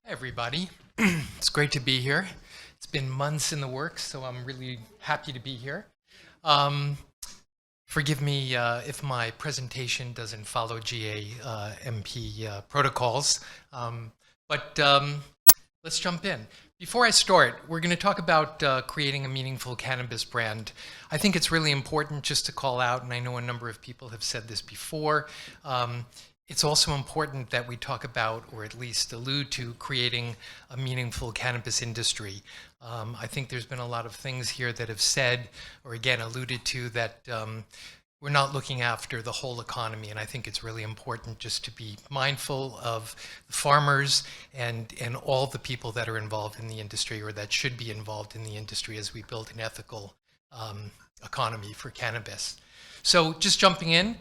Hi, everybody. It's great to be here. It's been months in the works, so I'm really happy to be here. Um, Forgive me if my presentation doesn't follow GAMP protocols, but let's jump in. Before I start, we're going to talk about creating a meaningful cannabis brand. I think it's really important just to call out, and I know a number of people have said this before, it's also important that we talk about, or at least allude to, creating a meaningful cannabis industry. I think there's been a lot of things here that have said, or again alluded to, that we're not looking after the whole economy, and I think it's really important just to be mindful of the farmers and all the people that are involved in the industry, or that should be involved in the industry, as we build an ethical economy for cannabis. So just jumping in,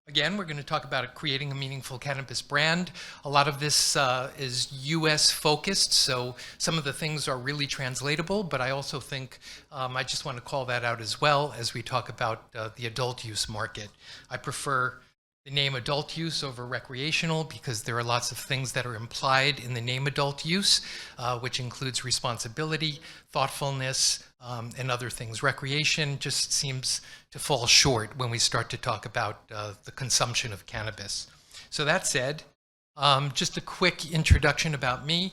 again, we're going to talk about creating a meaningful cannabis brand. A lot of this is US focused, so some of the things are really translatable, but I also think I just want to call that out as well as we talk about the adult use market. I prefer the name adult use over recreational because there are lots of things that are implied in the name adult use, which includes responsibility, thoughtfulness, and other things. Recreation just seems to fall short when we start to talk about the consumption of cannabis. So that said, just a quick introduction about me.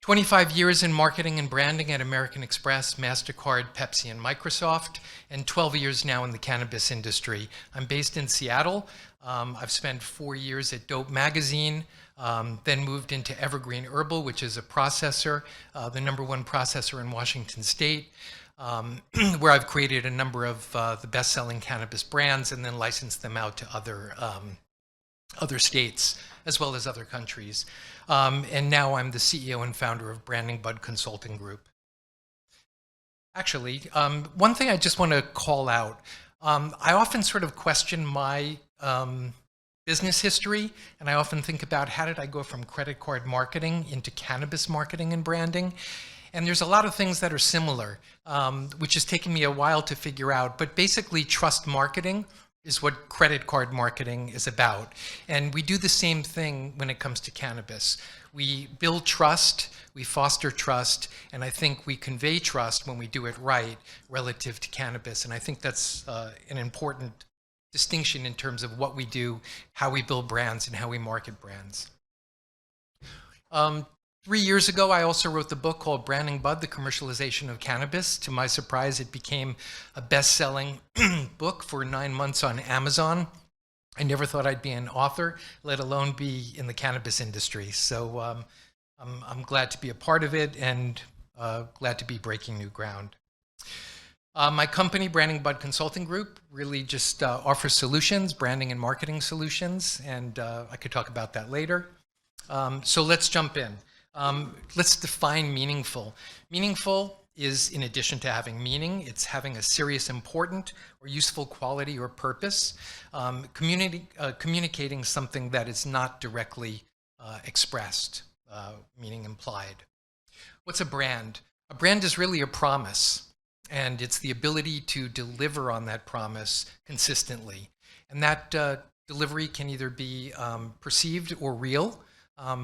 25 years in marketing and branding at American Express, MasterCard, Pepsi, and Microsoft, and 12 years now in the cannabis industry. I'm based in Seattle. I've spent 4 years at Dope Magazine, then moved into Evergreen Herbal, which is a processor, the #1 processor in Washington State, where I've created a number of the best-selling cannabis brands and then licensed them out to other states as well as other countries. And now I'm the CEO and founder of Branding Bud Consulting Group. Actually, one thing I just want to call out, I often sort of question my business history, and I often think about how did I go from credit card marketing into cannabis marketing and branding. And there's a lot of things that are similar, which has taken me a while to figure out. But basically, trust marketing is what credit card marketing is about. And we do the same thing when it comes to cannabis. We build trust, we foster trust, and I think we convey trust when we do it right relative to cannabis. And I think that's an important distinction in terms of what we do, how we build brands, and how we market brands. 3 years ago, I also wrote the book called Branding Bud, The Commercialization of Cannabis. To my surprise, it became a best-selling book for 9 months on Amazon. I never thought I'd be an author, let alone be in the cannabis industry. So I'm glad to be a part of it and glad to be breaking new ground. My company, Branding Bud Consulting Group, really just offers solutions, branding and marketing solutions, and I could talk about that later. So let's jump in. Let's define meaningful. Meaningful is, in addition to having meaning, it's having a serious, important, or useful quality or purpose, communicating something that is not directly expressed, meaning implied. What's a brand? A brand is really a promise, and it's the ability to deliver on that promise consistently. And that delivery can either be perceived or real.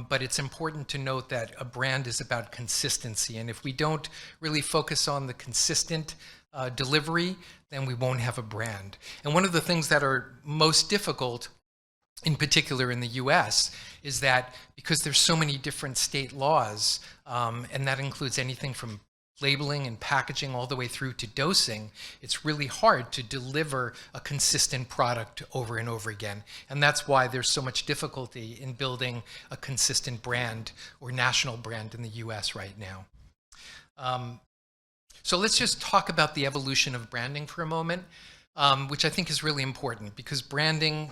But it's important to note that a brand is about consistency. And if we don't really focus on the consistent delivery, then we won't have a brand. And one of the things that are most difficult, in particular in the US, is that because there's so many different state laws, and that includes anything from labeling and packaging all the way through to dosing, it's really hard to deliver a consistent product over and over again. And that's why there's so much difficulty in building a consistent brand or national brand in the US right now. So let's just talk about the evolution of branding for a moment, which I think is really important because branding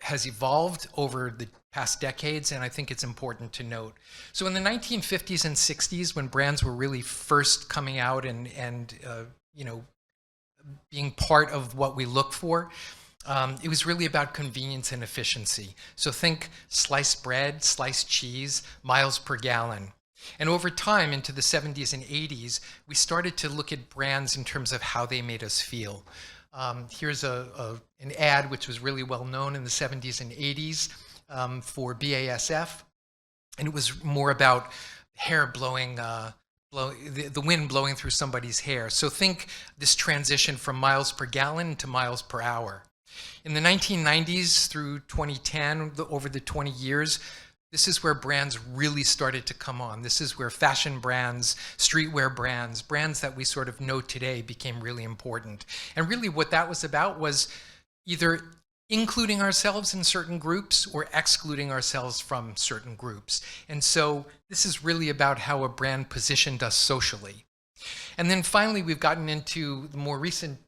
has evolved over the past decades, and I think it's important to note. So in the 1950s and 60s, when brands were really first coming out and you know, being part of what we look for, it was really about convenience and efficiency. So think sliced bread, sliced cheese, miles per gallon. And over time, into the 70s and 80s, we started to look at brands in terms of how they made us feel. Here's an ad which was really well known in the 70s and 80s for BASF. and it was more about hair blowing, the wind blowing through somebody's hair. So think this transition from miles per gallon to miles per hour. In the 1990s through 2010, over the 20 years, this is where brands really started to come on. This is where fashion brands, streetwear brands, brands that we sort of know today became really important. And really what that was about was either including ourselves in certain groups or excluding ourselves from certain groups. And so this is really about how a brand positioned us socially. And then finally, we've gotten into the more recent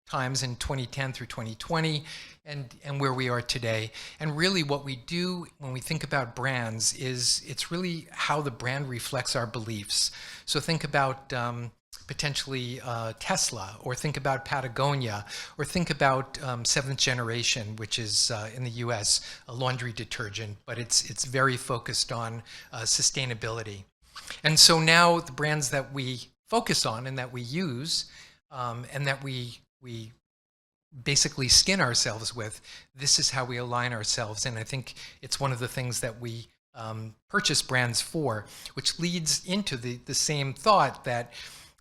times in 2010 through 2020 and where we are today. And really what we do when we think about brands is it's really how the brand reflects our beliefs. So think about potentially Tesla, or think about Patagonia, or think about Seventh Generation, which is in the US, a laundry detergent, but it's very focused on sustainability. And so now the brands that we focus on and that we use and that we basically skin ourselves with, this is how we align ourselves. And I think it's one of the things that we purchase brands for, which leads into the same thought that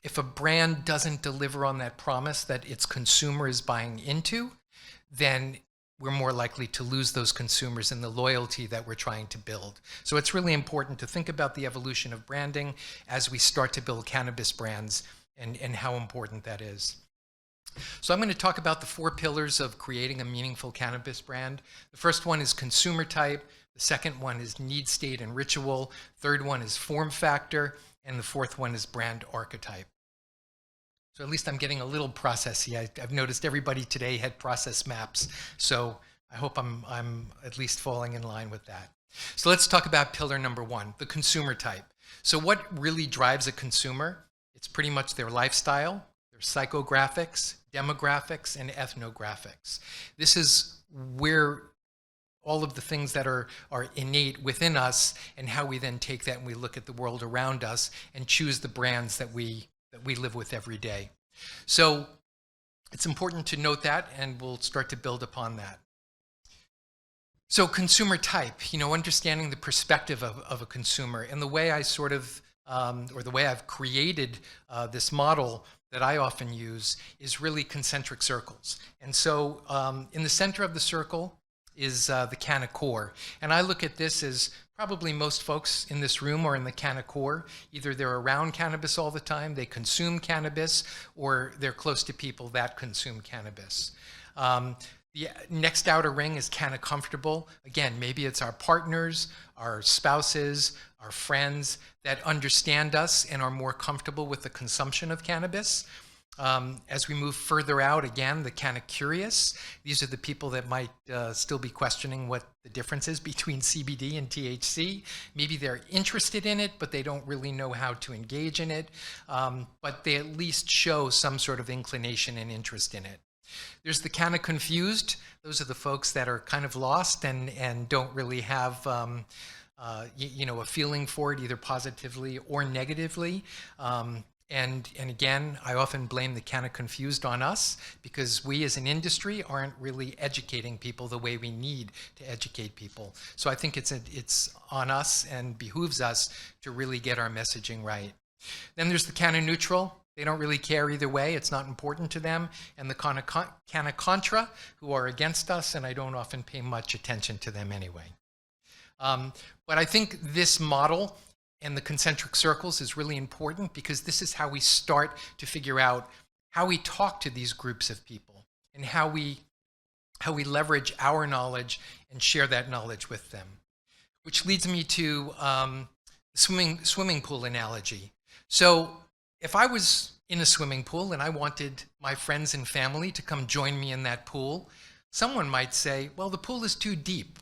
if a brand doesn't deliver on that promise that its consumer is buying into, then we're more likely to lose those consumers and the loyalty that we're trying to build. So it's really important to think about the evolution of branding as we start to build cannabis brands and how important that is. So I'm going to talk about the 4 pillars of creating a meaningful cannabis brand. The first one is consumer type. The second one is need state and ritual. Third one is form factor. And the fourth one is brand archetype. So at least I'm getting a little processy. I've noticed everybody today had process maps. So I hope I'm at least falling in line with that. So let's talk about pillar number 1, the consumer type. So what really drives a consumer? It's pretty much their lifestyle, their psychographics, demographics, and ethnographics. This is where all of the things that are innate within us, and how we then take that and we look at the world around us and choose the brands that we live with every day. So it's important to note that, and we'll start to build upon that. So consumer type, understanding the perspective of a consumer, and the way I sort of, or the way I've created this model that I often use is really concentric circles. And so in the center of the circle is the canna core. And I look at this as probably most folks in this room are in the canna core. Either they're around cannabis all the time, they consume cannabis, or they're close to people that consume cannabis. The next outer ring is canna comfortable. Again, maybe it's our partners, our spouses, our friends that understand us and are more comfortable with the consumption of cannabis. As we move further out, again, the canna curious. These are the people that might still be questioning what the difference is between CBD and THC. Maybe they're interested in it, but they don't really know how to engage in it. But they at least show some sort of inclination and interest in it. There's the canna confused. Those are the folks that are kind of lost and don't really have a feeling for it, either positively or negatively. And again, I often blame the canna confused on us, because we as an industry aren't really educating people the way we need to educate people. So I think it's on us and behooves us to really get our messaging right. Then there's the canna neutral. They don't really care either way. It's not important to them. And the canna contra, who are against us, and I don't often pay much attention to them anyway. But I think this model and the concentric circles is really important, because this is how we start to figure out how we talk to these groups of people and how we leverage our knowledge and share that knowledge with them. Which leads me to swimming pool analogy. So if I was in a swimming pool and I wanted my friends and family to come join me in that pool, someone might say, well, the pool is too deep.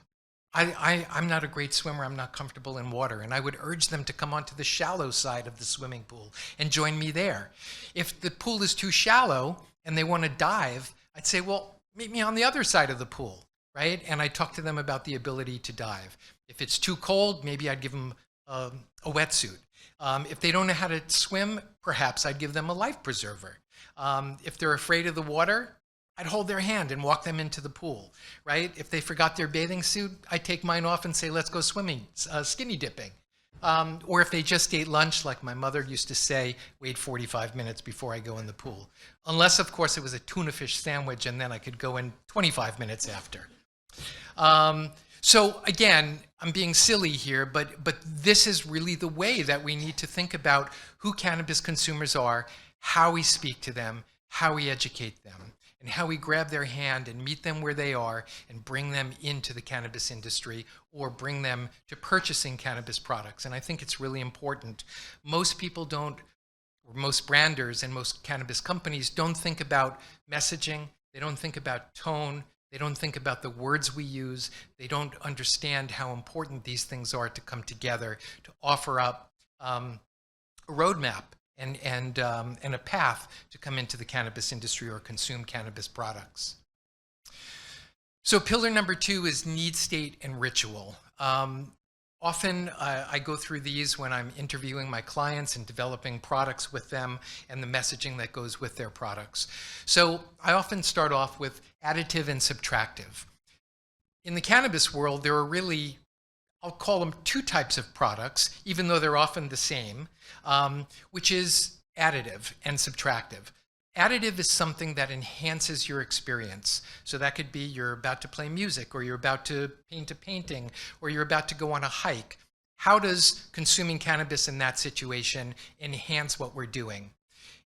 I'm not a great swimmer, I'm not comfortable in water, and I would urge them to come onto the shallow side of the swimming pool and join me there. If the pool is too shallow and they want to dive, I'd say, well, meet me on the other side of the pool, right? And I talk to them about the ability to dive. If it's too cold, maybe I'd give them a wetsuit. If they don't know how to swim, perhaps I'd give them a life preserver. If they're afraid of the water, I'd hold their hand and walk them into the pool, right? If they forgot their bathing suit, I'd take mine off and say, let's go swimming, skinny dipping. Or if they just ate lunch, like my mother used to say, wait 45 minutes before I go in the pool. Unless, of course, it was a tuna fish sandwich, and then I could go in 25 minutes after. So again, I'm being silly here, but this is really the way that we need to think about who cannabis consumers are, how we speak to them, how we educate them, and how we grab their hand and meet them where they are and bring them into the cannabis industry or bring them to purchasing cannabis products. And I think it's really important. Most people don't, or most branders and most cannabis companies don't think about messaging. They don't think about tone. They don't think about the words we use. They don't understand how important these things are to come together to offer up a roadmap and a path to come into the cannabis industry or consume cannabis products. So pillar number 2 is need state and ritual. Often I go through these when I'm interviewing my clients and developing products with them and the messaging that goes with their products. So I often start off with additive and subtractive. In the cannabis world, there are really, I'll call them 2 types of products, even though they're often the same, which is additive and subtractive. Additive is something that enhances your experience. So that could be you're about to play music, or you're about to paint a painting, or you're about to go on a hike. How does consuming cannabis in that situation enhance what we're doing?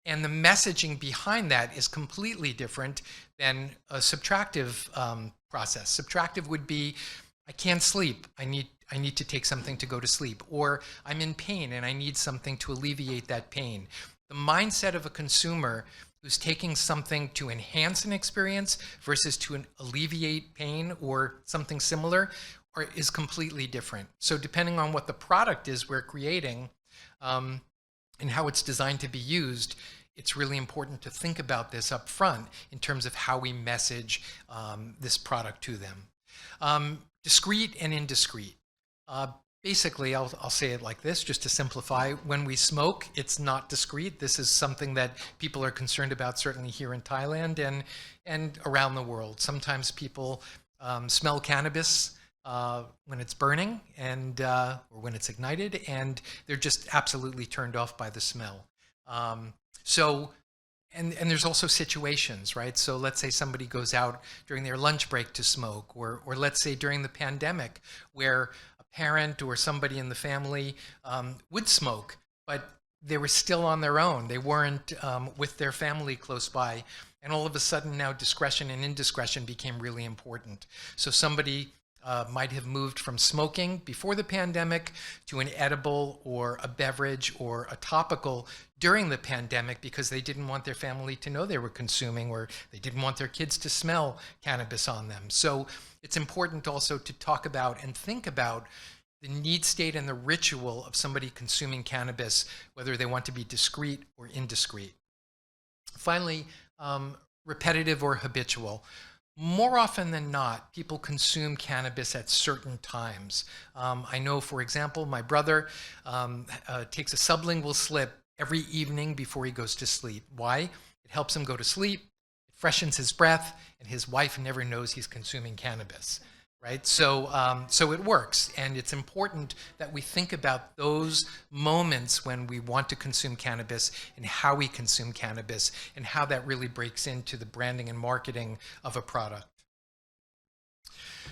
And the messaging behind that is completely different than a subtractive process. Subtractive would be, I can't sleep, I need to take something to go to sleep, or I'm in pain and I need something to alleviate that pain. The mindset of a consumer who's taking something to enhance an experience versus to alleviate pain or something similar is completely different. So depending on what the product is we're creating and how it's designed to be used, it's really important to think about this up front in terms of how we message this product to them. Discrete and indiscreet. Basically, I'll say it like this, just to simplify. When we smoke, it's not discreet. This is something that people are concerned about, certainly here in Thailand and around the world. Sometimes people smell cannabis when it's burning or when it's ignited, and they're just absolutely turned off by the smell. And there's also situations, right? So let's say somebody goes out during their lunch break to smoke, or let's say during the pandemic where a parent or somebody in the family would smoke, but they were still on their own. They weren't with their family close by. And all of a sudden now discretion and indiscretion became really important. So somebody might have moved from smoking before the pandemic to an edible or a beverage or a topical during the pandemic because they didn't want their family to know they were consuming, or they didn't want their kids to smell cannabis on them. So it's important also to talk about and think about the need state and the ritual of somebody consuming cannabis, whether they want to be discreet or indiscreet. Finally, repetitive or habitual. More often than not, people consume cannabis at certain times. I know, for example, my brother takes a sublingual slip every evening before he goes to sleep. Why? It helps him go to sleep, it freshens his breath, and his wife never knows he's consuming cannabis, right? So it works, and it's important that we think about those moments when we want to consume cannabis and how we consume cannabis and how that really breaks into the branding and marketing of a product.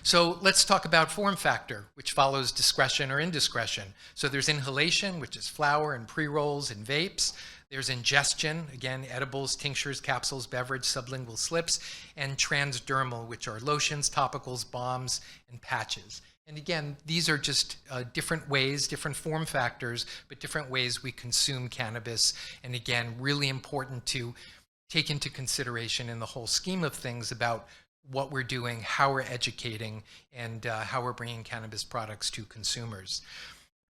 So let's talk about form factor, which follows discretion or indiscretion. So there's inhalation, which is flower and pre-rolls and vapes. There's ingestion, again, edibles, tinctures, capsules, beverage, sublingual slips, and transdermal, which are lotions, topicals, balms, and patches. And again, these are just different ways, different form factors, but different ways we consume cannabis. And again, really important to take into consideration in the whole scheme of things about what we're doing, how we're educating, and how we're bringing cannabis products to consumers.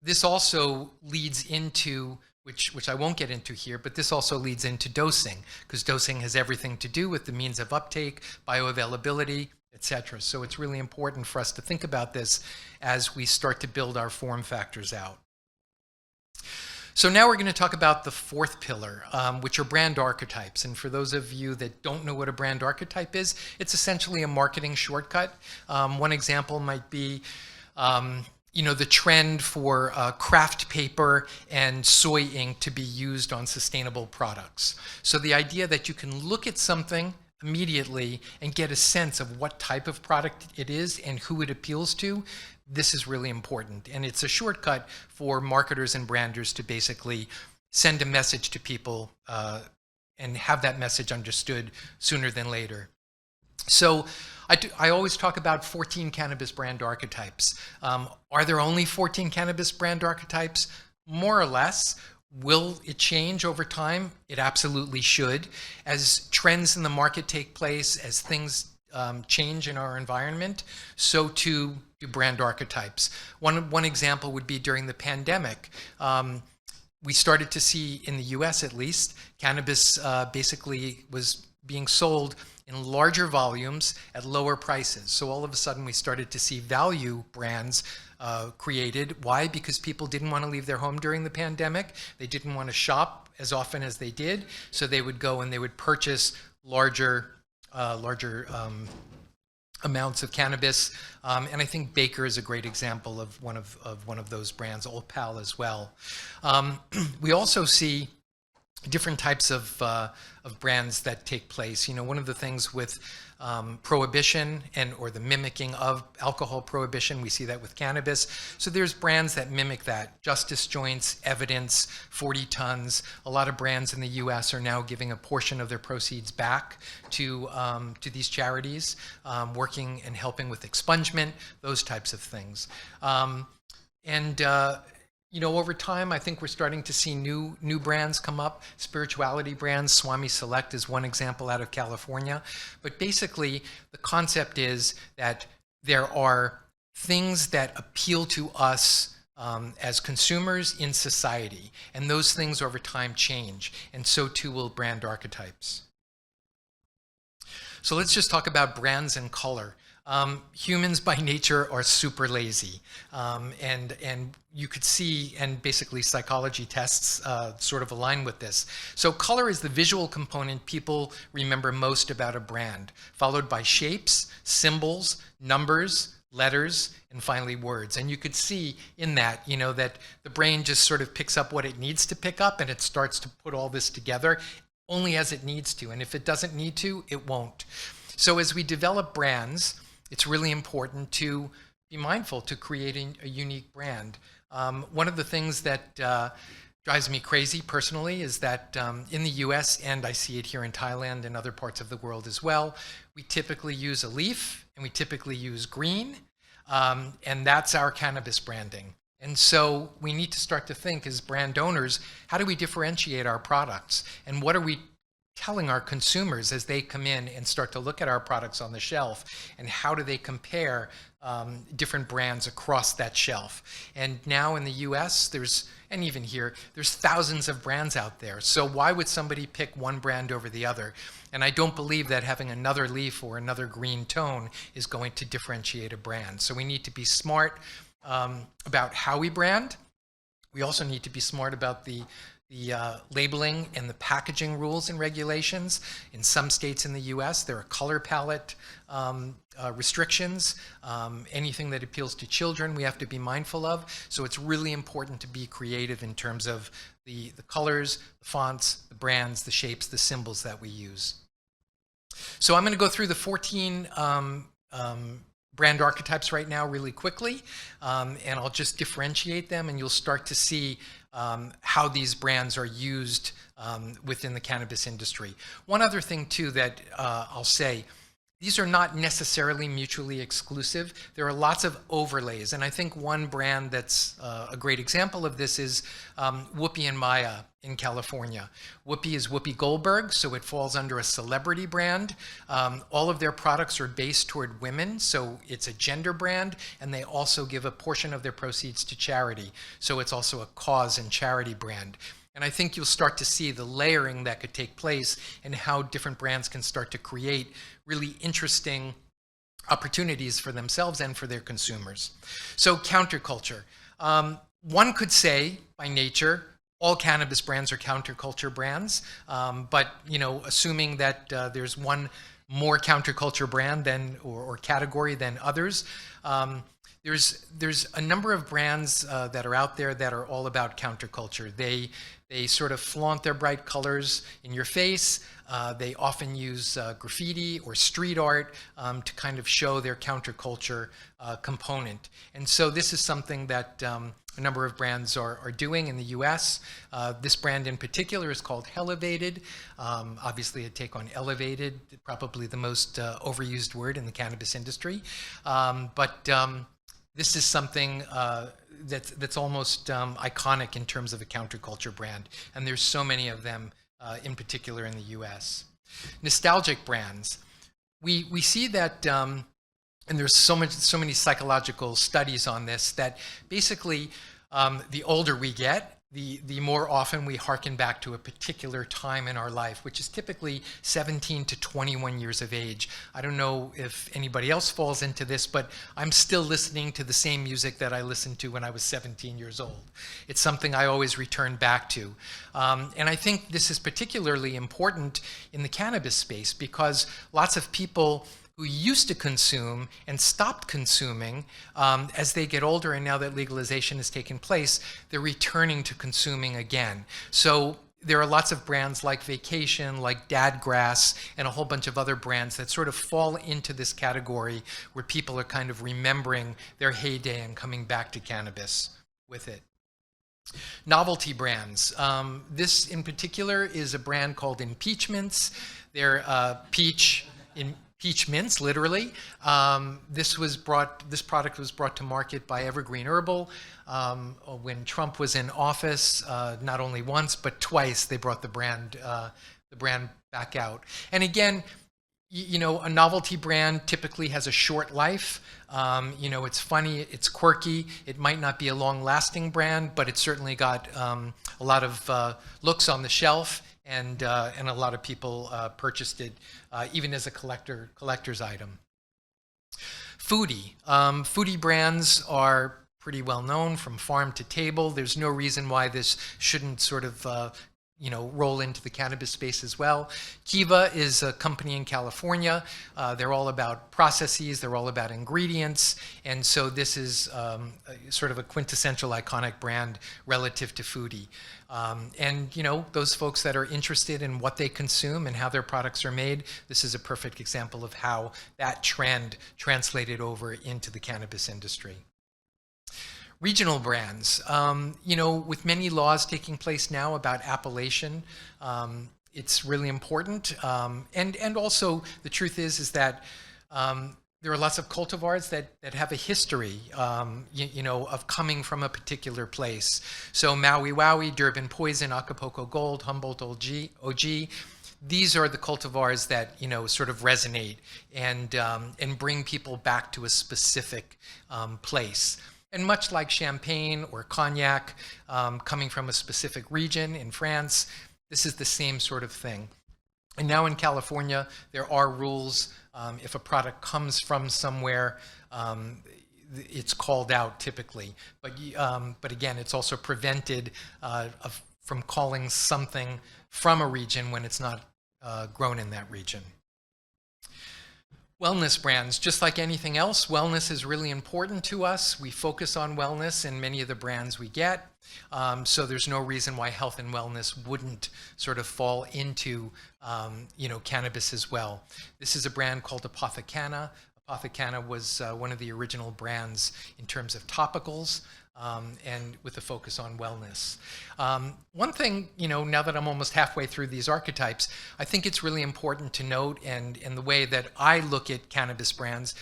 This also leads into, which I won't get into here, but this also leads into dosing, because dosing has everything to do with the means of uptake, bioavailability, etc. So it's really important for us to think about this as we start to build our form factors out. So now we're going to talk about the fourth pillar, which are brand archetypes. And for those of you that don't know what a brand archetype is, it's essentially a marketing shortcut. One example might be, the trend for craft paper and soy ink to be used on sustainable products. So the idea that you can look at something immediately and get a sense of what type of product it is and who it appeals to, this is really important. And it's a shortcut for marketers and branders to basically send a message to people and have that message understood sooner than later. So I always talk about 14 cannabis brand archetypes. Are there only 14 cannabis brand archetypes? More or less. Will it change over time? It absolutely should. As trends in the market take place, as things change in our environment, so too do brand archetypes. One example would be during the pandemic. We started to see, in the US at least, cannabis basically was being sold in larger volumes at lower prices. So all of a sudden we started to see value brands created. Why? Because people didn't want to leave their home during the pandemic. They didn't want to shop as often as they did. So they would go and they would purchase larger amounts of cannabis. And I think Baker is a great example of one of those brands, Old Pal as well. We also see different types of brands that take place. One of the things with prohibition or the mimicking of alcohol prohibition, we see that with cannabis. So there's brands that mimic that. Justice Joints, Evidence, 40 Tons. A lot of brands in the US are now giving a portion of their proceeds back to these charities, working and helping with expungement, those types of things. Over time, I think we're starting to see new brands come up, spirituality brands. Swami Select is one example out of California. But basically, the concept is that there are things that appeal to us as consumers in society. And those things over time change. And so too will brand archetypes. So let's just talk about brands and color. Humans by nature are super lazy, and you could see, and basically psychology tests sort of align with this. So color is the visual component people remember most about a brand, followed by shapes, symbols, numbers, letters, and finally words. And you could see in that, that the brain just sort of picks up what it needs to pick up, and it starts to put all this together only as it needs to. And if it doesn't need to, it won't. So as we develop brands, it's really important to be mindful to creating a unique brand. One of the things that drives me crazy personally is that in the US, and I see it here in Thailand and other parts of the world as well, we typically use a leaf and we typically use green, and that's our cannabis branding. And so we need to start to think as brand owners, how do we differentiate our products? And what are we telling our consumers as they come in and start to look at our products on the shelf, and how do they compare different brands across that shelf? And now in the US, and even here, there's thousands of brands out there. So why would somebody pick one brand over the other? And I don't believe that having another leaf or another green tone is going to differentiate a brand. So we need to be smart about how we brand. We also need to be smart about the labeling and the packaging rules and regulations. In some states in the US, there are color palette restrictions. Anything that appeals to children, we have to be mindful of. So it's really important to be creative in terms of the colors, the fonts, the brands, the shapes, the symbols that we use. So I'm going to go through the 14 brand archetypes right now really quickly, and I'll just differentiate them, and you'll start to see how these brands are used within the cannabis industry. One other thing too that I'll say, these are not necessarily mutually exclusive. There are lots of overlays, and I think one brand that's a great example of this is Whoopi and Maya in California. Whoopi is Whoopi Goldberg, so it falls under a celebrity brand. All of their products are based toward women, so it's a gender brand, and they also give a portion of their proceeds to charity. So it's also a cause and charity brand. And I think you'll start to see the layering that could take place and how different brands can start to create really interesting opportunities for themselves and for their consumers. So counterculture. One could say, by nature, all cannabis brands are counterculture brands, but assuming that there's one more counterculture brand than or category than others, there's a number of brands that are out there that are all about counterculture. They sort of flaunt their bright colors in your face. They often use graffiti or street art to kind of show their counterculture component. And so this is something that a number of brands are doing in the US. This brand in particular is called Elevated. Obviously a take on elevated, probably the most overused word in the cannabis industry. But this is something that's almost iconic in terms of a counterculture brand. And there's so many of them in particular in the US. Nostalgic brands. We see that, and there's so many psychological studies on this, that basically the older we get, the more often we hearken back to a particular time in our life, which is typically 17 to 21 years of age. I don't know if anybody else falls into this, but I'm still listening to the same music that I listened to when I was 17 years old. It's something I always return back to. And I think this is particularly important in the cannabis space because lots of people who used to consume and stopped consuming, as they get older and now that legalization has taken place, they're returning to consuming again. So there are lots of brands like Vacation, like Dadgrass, and a whole bunch of other brands that sort of fall into this category where people are kind of remembering their heyday and coming back to cannabis with it. Novelty brands. This in particular is a brand called Impeachments. They're peach mints, literally. This product was brought to market by Evergreen Herbal when Trump was in office. Not only once but twice they brought the brand back out. And again, a novelty brand typically has a short life. It's funny, it's quirky. It might not be a long-lasting brand, but it's certainly got a lot of looks on the shelf. And a lot of people purchased it even as a collector's item. Foodie. Foodie brands are pretty well known from farm to table. There's no reason why this shouldn't sort of roll into the cannabis space as well. Kiva is a company in California. They're all about processes, they're all about ingredients, and so this is sort of a quintessential iconic brand relative to Foodie. And those folks that are interested in what they consume and how their products are made, this is a perfect example of how that trend translated over into the cannabis industry. Regional brands, with many laws taking place now about appellation, it's really important. And also the truth is that there are lots of cultivars that have a history, of coming from a particular place. So Maui Wowie, Durban Poison, Acapulco Gold, Humboldt OG, these are the cultivars that sort of resonate and bring people back to a specific place. And much like champagne or cognac, coming from a specific region in France, this is the same sort of thing. And now in California, there are rules. If a product comes from somewhere, it's called out typically. But again, it's also prevented from calling something from a region when it's not grown in that region. Wellness brands, just like anything else, wellness is really important to us. We focus on wellness in many of the brands we get. So there's no reason why health and wellness wouldn't sort of fall into, cannabis as well. This is a brand called Apothecana. Apothecana was one of the original brands in terms of topicals. And with a focus on wellness. One thing, now that I'm almost halfway through these archetypes, I think it's really important to note, and the way that I look at cannabis brands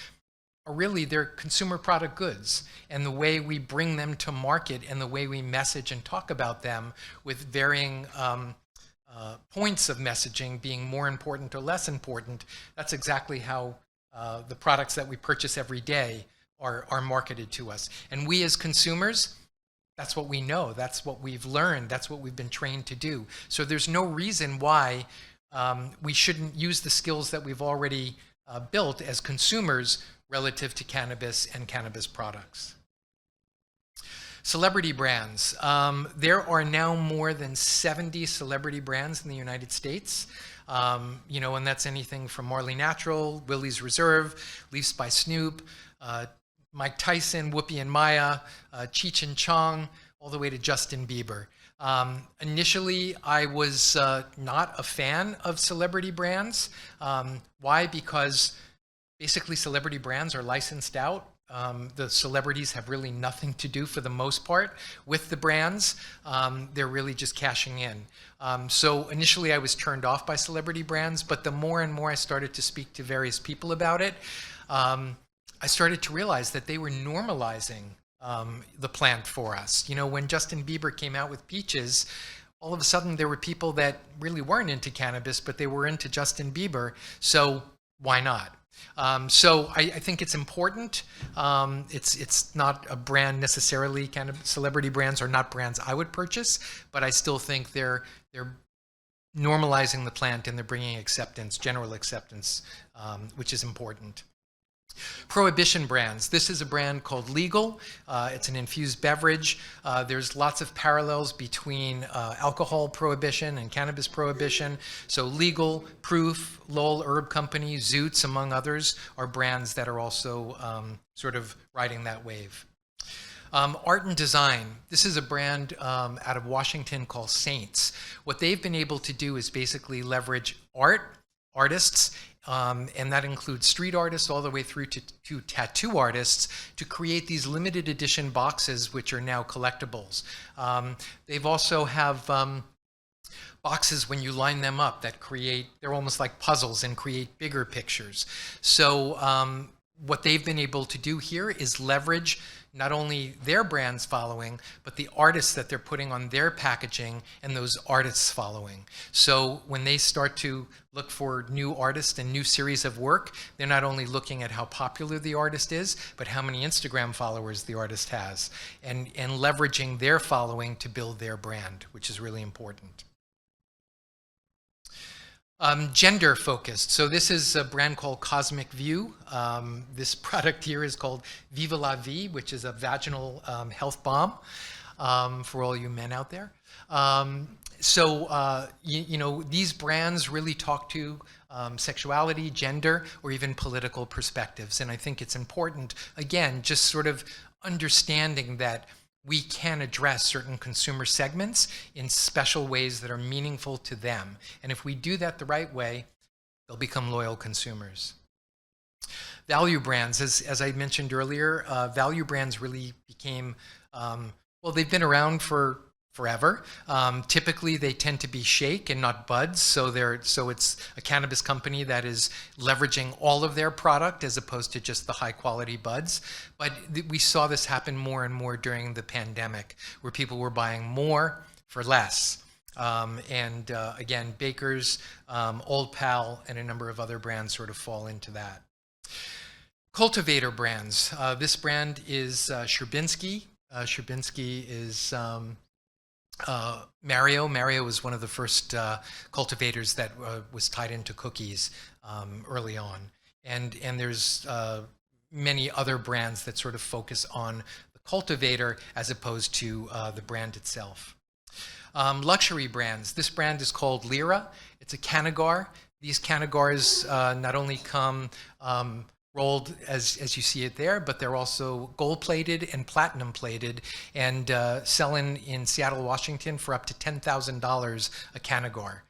are really they're consumer product goods, and the way we bring them to market and the way we message and talk about them with varying points of messaging being more important or less important, that's exactly how the products that we purchase every day are marketed to us. And we as consumers, that's what we know, that's what we've learned, that's what we've been trained to do. So there's no reason why we shouldn't use the skills that we've already built as consumers relative to cannabis and cannabis products. Celebrity brands. There are now more than 70 celebrity brands in the United States. And that's anything from Marley Natural, Willie's Reserve, Leafs by Snoop, Mike Tyson, Whoopi and Maya, Cheech and Chong, all the way to Justin Bieber. Initially, I was not a fan of celebrity brands. Why? Because basically celebrity brands are licensed out. The celebrities have really nothing to do for the most part with the brands. They're really just cashing in. So initially I was turned off by celebrity brands, but the more and more I started to speak to various people about it, I started to realize that they were normalizing the plant for us. When Justin Bieber came out with Peaches, all of a sudden there were people that really weren't into cannabis, but they were into Justin Bieber, so why not? So I think it's important. It's not a brand necessarily. Kind of celebrity brands are not brands I would purchase, but I still think they're normalizing the plant and they're bringing acceptance, general acceptance, which is important. Prohibition brands. This is a brand called Legal. It's an infused beverage. There's lots of parallels between alcohol prohibition and cannabis prohibition. So Legal, Proof, Lowell Herb Company, Zoots, among others, are brands that are also sort of riding that wave. Art and Design. This is a brand out of Washington called Saints. What they've been able to do is basically leverage artists, and that includes street artists all the way through to tattoo artists, to create these limited edition boxes which are now collectibles. They've also have boxes, when you line them up, that they're almost like puzzles and create bigger pictures. So what they've been able to do here is leverage not only their brand's following, but the artists that they're putting on their packaging and those artists following. So when they start to look for new artists and new series of work, they're not only looking at how popular the artist is, but how many Instagram followers the artist has, and leveraging their following to build their brand, which is really important. Gender focused. So this is a brand called Cosmic View. This product here is called Viva La Vie, which is a vaginal health balm for all you men out there. These brands really talk to sexuality, gender, or even political perspectives. And I think it's important, again, just sort of understanding that we can address certain consumer segments in special ways that are meaningful to them. And if we do that the right way, they'll become loyal consumers. Value brands, as I mentioned earlier, value brands really became, they've been around for forever. Typically, they tend to be shake and not buds, so it's a cannabis company that is leveraging all of their product as opposed to just the high-quality buds. But we saw this happen more and more during the pandemic, where people were buying more for less. Again, Baker's, Old Pal, and a number of other brands sort of fall into that. Cultivator brands. This brand is Sherbinski. Sherbinski is Mario. Mario was one of the first cultivators that was tied into cookies early on. And there's many other brands that sort of focus on the cultivator as opposed to the brand itself. Luxury brands. This brand is called Lyra. It's a Cannagar. These Cannagars not only come rolled as you see it there, but they're also gold-plated and platinum-plated, and selling in Seattle, Washington for up to $10,000 a Cannagar.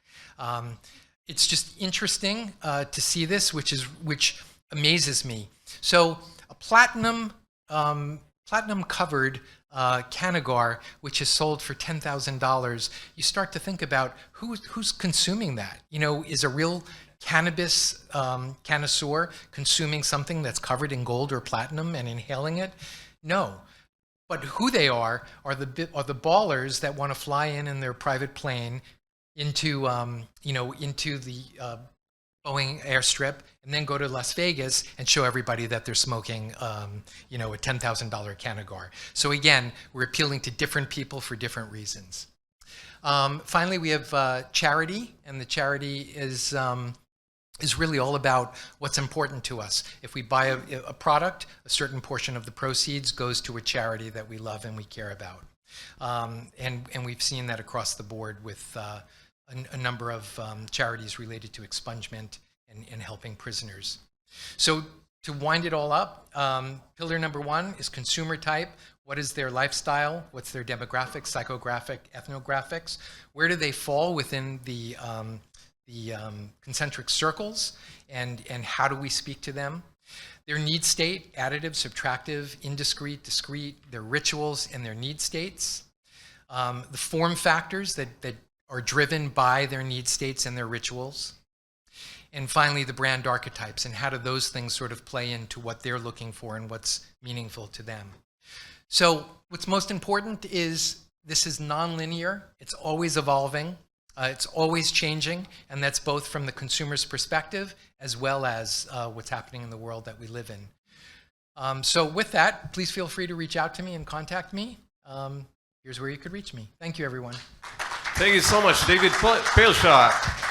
It's just interesting to see this, which amazes me. So a platinum-covered Cannagar, which is sold for $10,000, you start to think about who's consuming that. Is a real cannabis connoisseur consuming something that's covered in gold or platinum and inhaling it? No. But who they are the ballers that want to fly in their private plane into the Boeing airstrip and then go to Las Vegas and show everybody that they're smoking a $10,000 Cannagar. So again, we're appealing to different people for different reasons. Finally, we have charity, and the charity is is really all about what's important to us. If we buy a product, a certain portion of the proceeds goes to a charity that we love and we care about. And we've seen that across the board with a number of charities related to expungement and helping prisoners. So to wind it all up, pillar number 1 is consumer type. What is their lifestyle? What's their demographics, psychographic, ethnographics? Where do they fall within the concentric circles, and how do we speak to them? Their need state, additive, subtractive, indiscrete, discrete, their rituals and their need states. The form factors that are driven by their need states and their rituals. And finally, the brand archetypes, and how do those things sort of play into what they're looking for and what's meaningful to them. So what's most important is this is nonlinear. It's always evolving. It's always changing, and that's both from the consumer's perspective as well as what's happening in the world that we live in. So with that, please feel free to reach out to me and contact me. Here's where you could reach me. Thank you, everyone. Thank you so much, David Paleschuck.